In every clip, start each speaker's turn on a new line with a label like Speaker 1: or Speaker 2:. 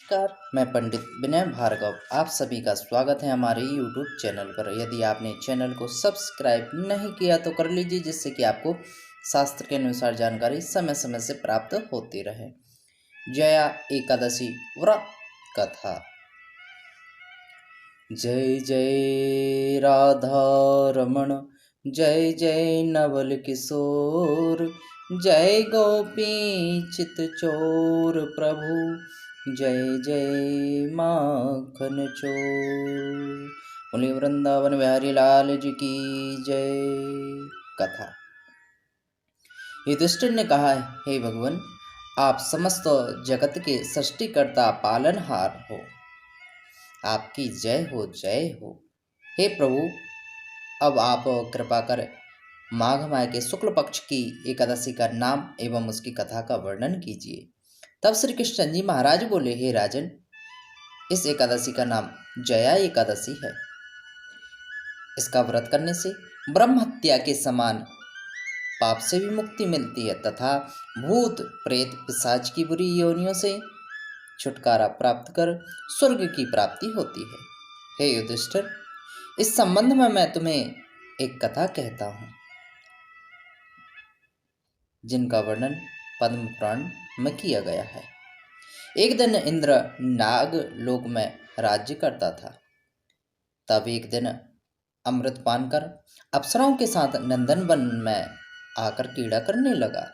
Speaker 1: नमस्कार, मैं पंडित विनय भार्गव। आप सभी का स्वागत है हमारे YouTube चैनल पर। यदि आपने चैनल को सब्सक्राइब नहीं किया तो कर लीजिए, जिससे कि आपको शास्त्र के अनुसार जानकारी समय समय से प्राप्त होती रहे। जया एकादशी व्रत कथा। जय जय राधा रमण, जय जय नवल किशोर, जय गोपी चित चोर प्रभु, जय जय माखन चोर। बोलिए वृंदावन बिहारी लाल जी की जय। कथा। युधिष्ठिर ने कहा, हे भगवान, आप समस्त जगत के सृष्टिकर्ता पालनहार हो, आपकी जय हो जय हो। हे प्रभु, अब आप कृपा कर माघ माह के शुक्ल पक्ष की एकादशी का नाम एवं उसकी कथा का वर्णन कीजिए। तब श्री कृष्ण जी महाराज बोले, हे राजन, इस एकादशी का नाम जया एकादशी है। इसका व्रत करने से ब्रह्म हत्या के समान पाप से भी मुक्ति मिलती है तथा भूत प्रेत पिशाच की बुरी योनियों से छुटकारा प्राप्त कर स्वर्ग की प्राप्ति होती है। हे युधिष्ठिर, इस संबंध में मैं तुम्हें एक कथा कहता हूँ, जिनका वर्णन पद्म पुराण में किया गया है। एक दिन इंद्र नाग लोक में राज्य करता था। तब एक दिन अमृत पान कर अप्सराओं के साथ नंदन वन में आकर क्रीड़ा करने लगा।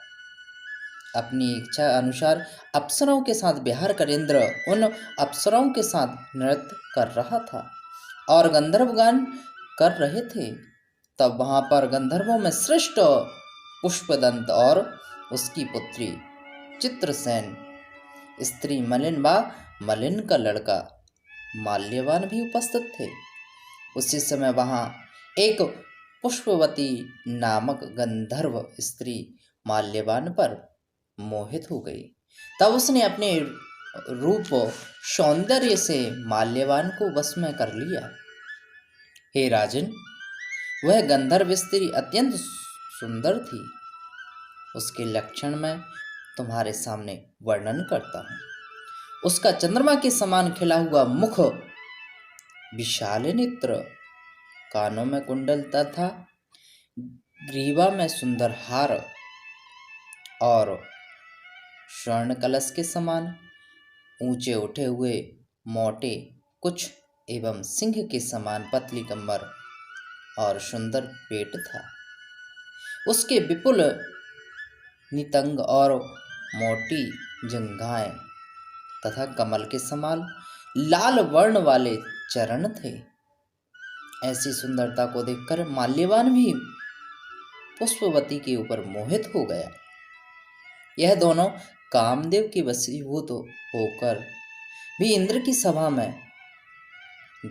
Speaker 1: अपनी इच्छा अनुसार अप्सराओं के साथ विहार कर इंद्र उन अप्सराओं के साथ नृत्य कर रहा था और गंधर्व गान कर रहे थे। तब वहां पर गंधर्वों में श्रेष्ठ पुष्पदंत और उसकी पुत्री चित्रसेन, स्त्री मलिन व मलिन का लड़का माल्यवान भी उपस्थित थे। उसी समय वहां एक पुष्पवती नामक गंधर्व स्त्री माल्यवान पर मोहित हो गई। तब उसने अपने रूप सौंदर्य से माल्यवान को वश में कर लिया। हे राजन, वह गंधर्व स्त्री अत्यंत सुंदर थी। उसके लक्षण मैं तुम्हारे सामने वर्णन करता हूँ। उसका चंद्रमा के समान खिला हुआ मुख, विशाल नेत्र, कानों में कुंडल तथा ग्रीवा में सुंदर हार और स्वर्ण कलश के समान ऊंचे उठे हुए मोटे कुछ एवं सिंह के समान पतली कमर और सुंदर पेट था। उसके विपुल नितंग और मोटी जंघाएं तथा कमल के समान लाल वर्ण वाले चरण थे। ऐसी सुंदरता को देखकर माल्यवान भी पुष्पवती के ऊपर मोहित हो गया। यह दोनों कामदेव के वशीभूत होकर भी इंद्र की सभा में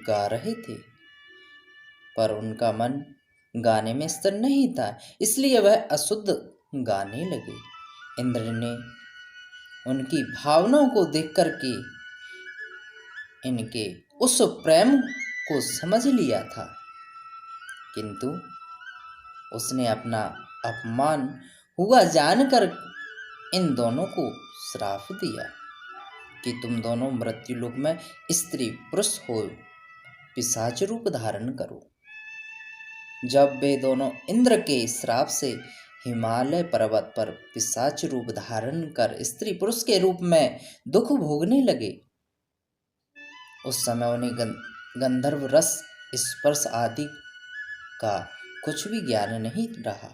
Speaker 1: गा रहे थे, पर उनका मन गाने में स्थिर नहीं था, इसलिए वह अशुद्ध गाने लगे। इंद्र ने उनकी भावनाओं को देखकर के इनके उस प्रेम को समझ लिया था, किंतु उसने अपना अपमान हुआ जानकर इन दोनों को श्राप दिया कि तुम दोनों मृत्युलोक में स्त्री पुरुष हो पिशाच रूप धारण करो। जब वे दोनों इंद्र के श्राप से हिमालय पर्वत पर पिशाच रूप धारण कर स्त्री पुरुष के रूप में दुख भोगने लगे, उस समय उन्हें गंधर्व रस स्पर्श आदि का कुछ भी ज्ञान नहीं रहा।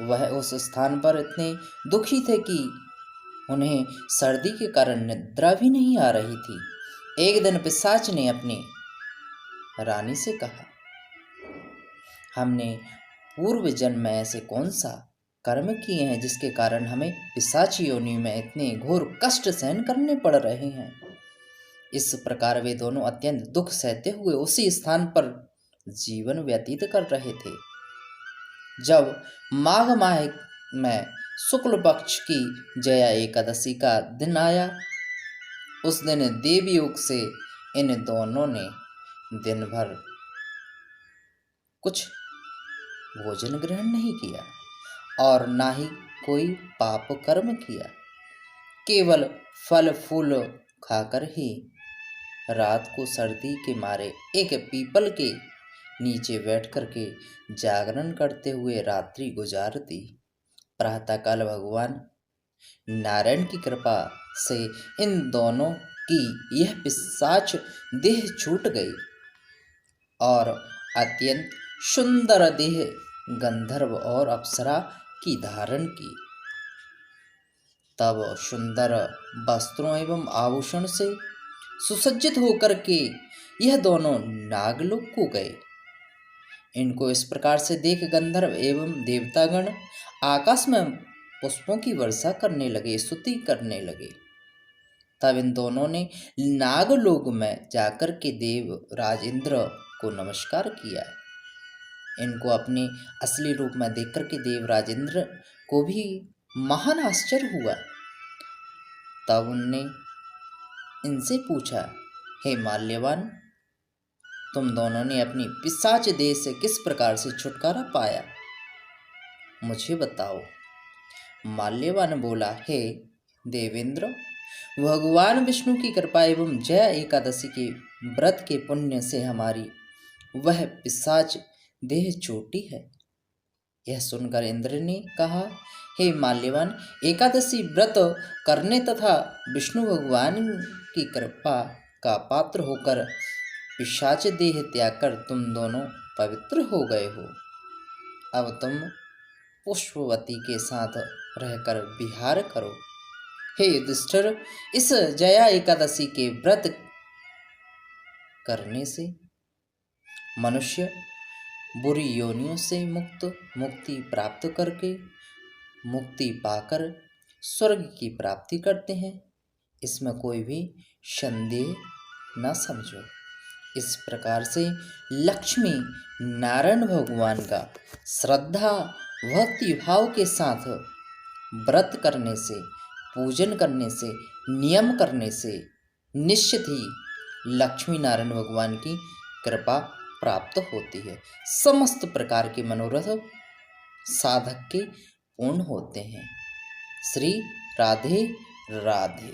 Speaker 1: वह उस स्थान पर इतने दुखी थे कि उन्हें सर्दी के कारण निद्रा भी नहीं आ रही थी। एक दिन पिशाच ने अपनी रानी से कहा, हमने पूर्व जन्म में ऐसे कौन सा कर्म किए हैं जिसके कारण हमें पिशाच योनि में इतने घोर कष्ट सहन करने पड़ रहे हैं। इस प्रकार वे दोनों अत्यंत दुख सहते हुए उसी स्थान पर जीवन व्यतीत कर रहे थे। जब माघ माह में शुक्ल पक्ष की जया एकादशी का दिन आया, उस दिन देवयोग से इन दोनों ने दिन भर कुछ भोजन ग्रहण नहीं किया और ना ही कोई पाप कर्म किया। केवल फल फूल खाकर ही रात को सर्दी के मारे एक पीपल के नीचे बैठ करके जागरण करते हुए रात्रि गुजार दी। प्रातःकाल भगवान नारायण की कृपा से इन दोनों की यह पिशाच देह छूट गई और अत्यंत सुंदर देह गंधर्व और अप्सरा की धारण की। तब सुंदर वस्त्रों एवं आभूषण से सुसज्जित होकर के यह दोनों नागलोक को गए। इनको इस प्रकार से देख गंधर्व एवं देवतागण आकाश में पुष्पों की वर्षा करने लगे, स्तुति करने लगे। तब इन दोनों ने नागलोक में जाकर के देव राजेंद्र को नमस्कार किया। इनको अपने असली रूप में देख करके देव राजेंद्र को भी महान आश्चर्य हुआ। तब उनने इनसे पूछा, हे माल्यवान, तुम दोनों ने अपनी पिशाच देह से किस प्रकार से छुटकारा पाया, मुझे बताओ। माल्यवान बोला, हे देवेंद्र, भगवान विष्णु की कृपा एवं जया एकादशी के व्रत के पुण्य से हमारी वह पिशाच देह छूटी है। यह सुनकर इंद्र ने कहा, हे माल्यवान, एकादशी व्रत करने तथा विष्णु भगवान की कृपा का पात्र होकर पिशाच देह त्याग कर तुम दोनों पवित्र हो गए हो। अब तुम पुष्पवती के साथ रहकर विहार करो। हे युधिष्ठिर, इस जया एकादशी के व्रत करने से मनुष्य बुरी योनियों से मुक्ति प्राप्त करके मुक्ति पाकर स्वर्ग की प्राप्ति करते हैं। इसमें कोई भी संदेह न समझो। इस प्रकार से लक्ष्मी नारायण भगवान का श्रद्धा भक्ति भाव के साथ व्रत करने से, पूजन करने से, नियम करने से निश्चित ही लक्ष्मी नारायण भगवान की कृपा प्राप्त होती है। समस्त प्रकार के मनोरथ साधक के पूर्ण होते हैं। श्री राधे राधे।